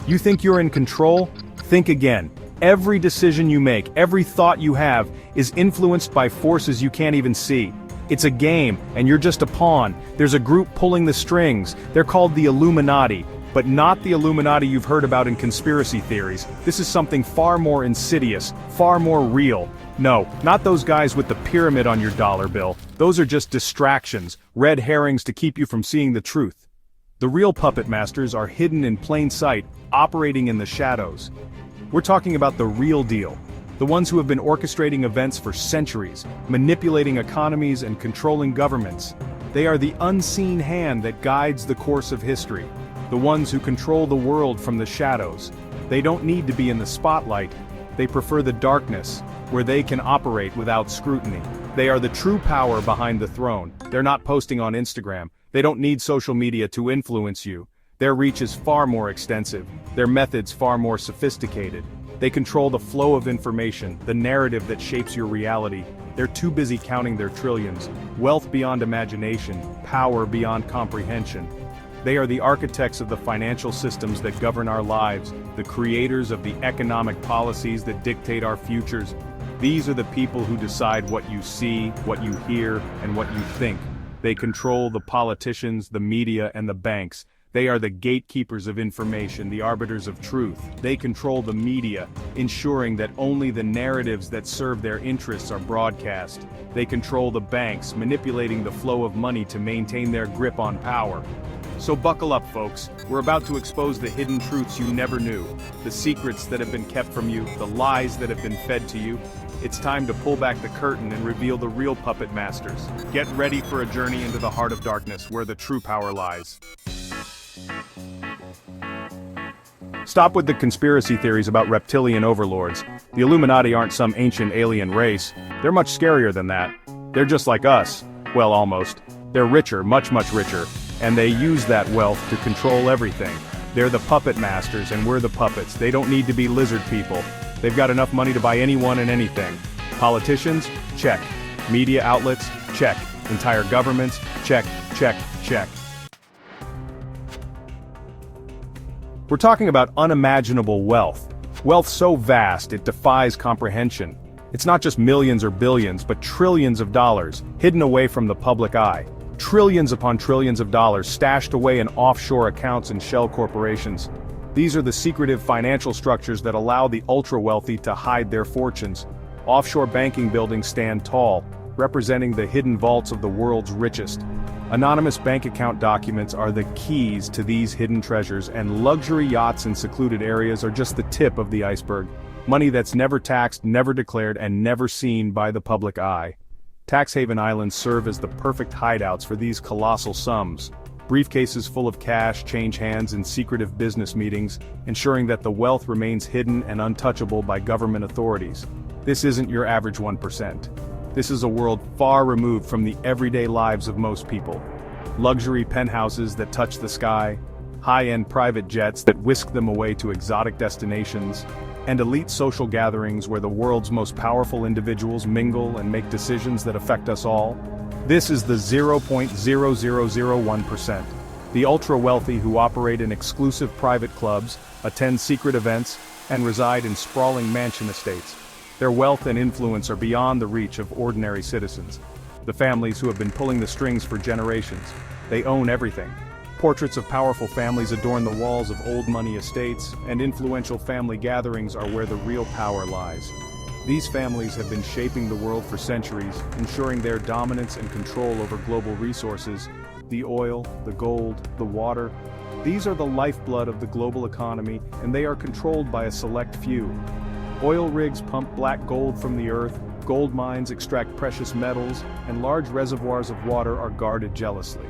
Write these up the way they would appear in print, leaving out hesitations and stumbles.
You think you're in control? Think again. Every decision you make, every thought you have, is influenced by forces you can't even see. It's a game, and you're just a pawn. There's a group pulling the strings. They're called the Illuminati, but not the Illuminati you've heard about in conspiracy theories. This is something far more insidious, far more real. No, not those guys with the pyramid on your dollar bill. Those are just distractions, red herrings to keep you from seeing the truth. The real puppet masters are hidden in plain sight, operating in the shadows. We're talking about the real deal. The ones who have been orchestrating events for centuries, manipulating economies and controlling governments. They are the unseen hand that guides the course of history. The ones who control the world from the shadows. They don't need to be in the spotlight. They prefer the darkness, where they can operate without scrutiny. They are the true power behind the throne. They're not posting on Instagram. They don't need social media to influence you. Their reach is far more extensive. Their methods far more sophisticated. They control the flow of information, the narrative that shapes your reality. They're too busy counting their trillions. Wealth beyond imagination, power beyond comprehension. They are the architects of the financial systems that govern our lives, the creators of the economic policies that dictate our futures. These are the people who decide what you see, what you hear, and what you think. They control the politicians, the media, and the banks. They are the gatekeepers of information, the arbiters of truth. They control the media, ensuring that only the narratives that serve their interests are broadcast. They control the banks, manipulating the flow of money to maintain their grip on power. So buckle up, folks. We're about to expose the hidden truths you never knew, the secrets that have been kept from you, the lies that have been fed to you. It's time to pull back the curtain and reveal the real puppet masters. Get ready for a journey into the heart of darkness, where the true power lies. Stop with the conspiracy theories about reptilian overlords. The Illuminati aren't some ancient alien race. They're much scarier than that. They're just like us. Well, almost. They're richer, much, much richer. And they use that wealth to control everything. They're the puppet masters and we're the puppets. They don't need to be lizard people. They've got enough money to buy anyone and anything. Politicians? Check. Media outlets? Check. Entire governments? Check, check, check. We're talking about unimaginable wealth. Wealth so vast it defies comprehension. It's not just millions or billions, but trillions of dollars, hidden away from the public eye. Trillions upon trillions of dollars stashed away in offshore accounts and shell corporations. These are the secretive financial structures that allow the ultra-wealthy to hide their fortunes. Offshore banking buildings stand tall, representing the hidden vaults of the world's richest. Anonymous bank account documents are the keys to these hidden treasures, and luxury yachts in secluded areas are just the tip of the iceberg. Money that's never taxed, never declared, and never seen by the public eye. Tax haven islands serve as the perfect hideouts for these colossal sums. Briefcases full of cash change hands in secretive business meetings, ensuring that the wealth remains hidden and untouchable by government authorities. This isn't your average 1%. This is a world far removed from the everyday lives of most people. Luxury penthouses that touch the sky, high-end private jets that whisk them away to exotic destinations, and elite social gatherings where the world's most powerful individuals mingle and make decisions that affect us all. This is the 0.0001%. The ultra-wealthy who operate in exclusive private clubs, attend secret events, and reside in sprawling mansion estates. Their wealth and influence are beyond the reach of ordinary citizens. The families who have been pulling the strings for generations. They own everything. Portraits of powerful families adorn the walls of old money estates, and influential family gatherings are where the real power lies. These families have been shaping the world for centuries, ensuring their dominance and control over global resources. The oil, the gold, the water. These are the lifeblood of the global economy, and they are controlled by a select few. Oil rigs pump black gold from the earth, gold mines extract precious metals, and large reservoirs of water are guarded jealously.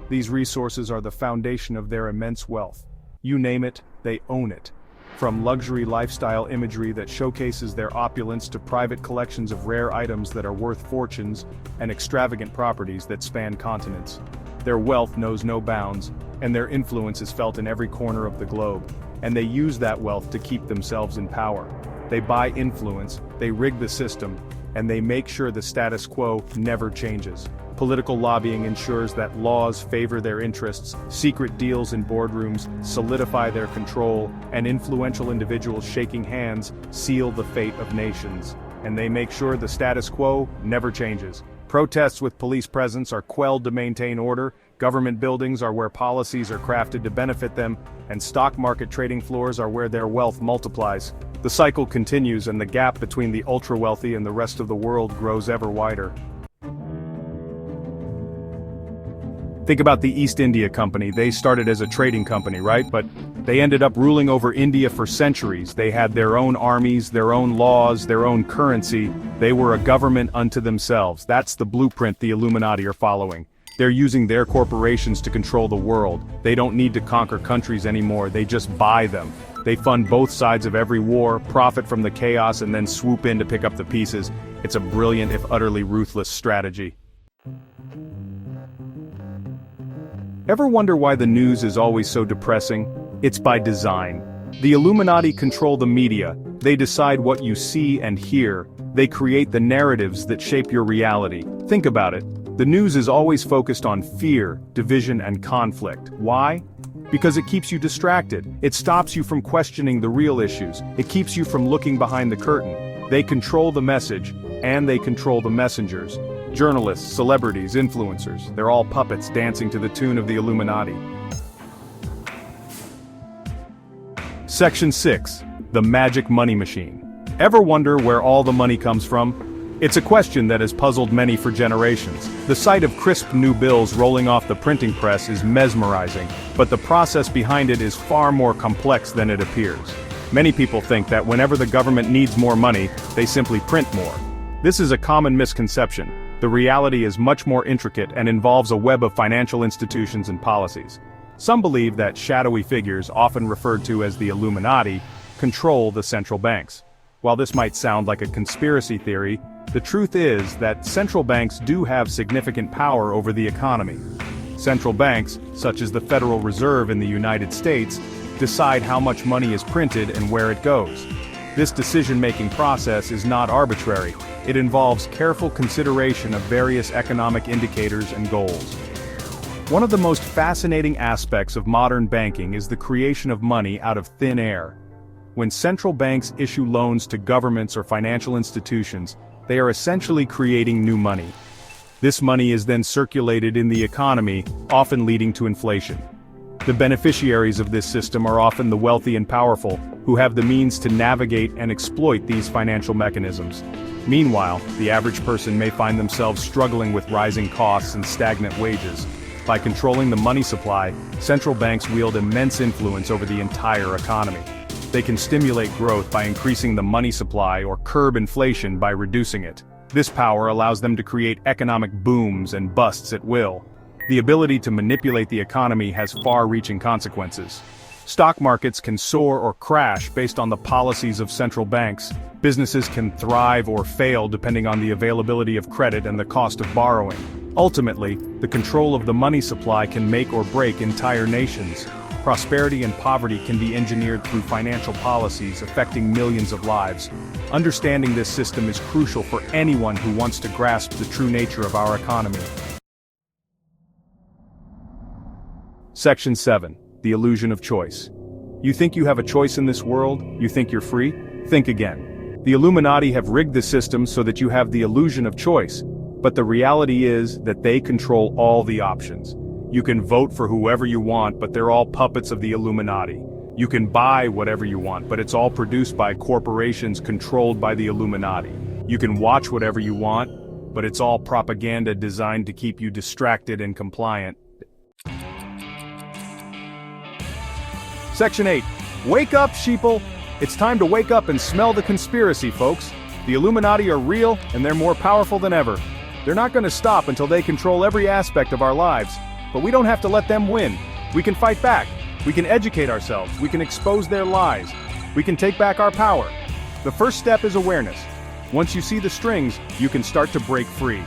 These resources are the foundation of their immense wealth. You name it, they own it. From luxury lifestyle imagery that showcases their opulence to private collections of rare items that are worth fortunes, and extravagant properties that span continents. Their wealth knows no bounds, and their influence is felt in every corner of the globe, and they use that wealth to keep themselves in power. They buy influence, they rig the system, and they make sure the status quo never changes. Political lobbying ensures that laws favor their interests, secret deals in boardrooms solidify their control, and influential individuals shaking hands seal the fate of nations. And they make sure the status quo never changes. Protests with police presence are quelled to maintain order, government buildings are where policies are crafted to benefit them, and stock market trading floors are where their wealth multiplies. The cycle continues and the gap between the ultra-wealthy and the rest of the world grows ever wider. Think about the East India Company. They started as a trading company, right? But they ended up ruling over India for centuries. They had their own armies, their own laws, their own currency. They were a government unto themselves. That's the blueprint the Illuminati are following. They're using their corporations to control the world. They don't need to conquer countries anymore, they just buy them. They fund both sides of every war, profit from the chaos, and then swoop in to pick up the pieces. It's a brilliant, if utterly ruthless, strategy. Ever wonder why the news is always so depressing? It's by design. The Illuminati control the media. They decide what you see and hear. They create the narratives that shape your reality. Think about it. The news is always focused on fear, division, and conflict. Why? Because it keeps you distracted. It stops you from questioning the real issues. It keeps you from looking behind the curtain. They control the message, and they control the messengers. Journalists, celebrities, influencers, they're all puppets dancing to the tune of the Illuminati. Section 6. The Magic Money Machine. Ever wonder where all the money comes from? It's a question that has puzzled many for generations. The sight of crisp new bills rolling off the printing press is mesmerizing, but the process behind it is far more complex than it appears. Many people think that whenever the government needs more money, they simply print more. This is a common misconception. The reality is much more intricate and involves a web of financial institutions and policies. Some believe that shadowy figures, often referred to as the Illuminati, control the central banks. While this might sound like a conspiracy theory, the truth is that central banks do have significant power over the economy. Central banks, such as the Federal Reserve in the United States, decide how much money is printed and where it goes. This decision-making process is not arbitrary. It involves careful consideration of various economic indicators and goals. One of the most fascinating aspects of modern banking is the creation of money out of thin air. When central banks issue loans to governments or financial institutions, they are essentially creating new money. This money is then circulated in the economy, often leading to inflation. The beneficiaries of this system are often the wealthy and powerful, who have the means to navigate and exploit these financial mechanisms. Meanwhile, the average person may find themselves struggling with rising costs and stagnant wages. By controlling the money supply, central banks wield immense influence over the entire economy. They can stimulate growth by increasing the money supply or curb inflation by reducing it. This power allows them to create economic booms and busts at will. The ability to manipulate the economy has far-reaching consequences. Stock markets can soar or crash based on the policies of central banks. Businesses can thrive or fail depending on the availability of credit and the cost of borrowing. Ultimately, the control of the money supply can make or break entire nations. Prosperity and poverty can be engineered through financial policies affecting millions of lives. Understanding this system is crucial for anyone who wants to grasp the true nature of our economy. Section 7. The Illusion of Choice. You think you have a choice in this world? You think you're free? Think again. The Illuminati have rigged the system so that you have the illusion of choice, but the reality is that they control all the options. You can vote for whoever you want, but they're all puppets of the Illuminati. You can buy whatever you want, but it's all produced by corporations controlled by the Illuminati. You can watch whatever you want, but it's all propaganda designed to keep you distracted and compliant. Section 8. Wake up, Sheeple! It's time to wake up and smell the conspiracy, folks. The Illuminati are real, and they're more powerful than ever. They're not going to stop until they control every aspect of our lives. But we don't have to let them win. We can fight back. We can educate ourselves. We can expose their lies. We can take back our power. The first step is awareness. Once you see the strings, you can start to break free.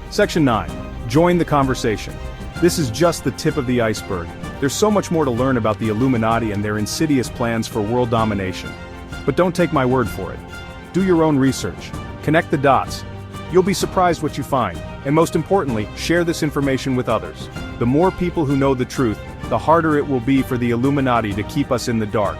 Section 9. Join the conversation. This is just the tip of the iceberg. There's so much more to learn about the Illuminati and their insidious plans for world domination. But don't take my word for it. Do your own research. Connect the dots. You'll be surprised what you find, and most importantly, share this information with others. The more people who know the truth, the harder it will be for the Illuminati to keep us in the dark.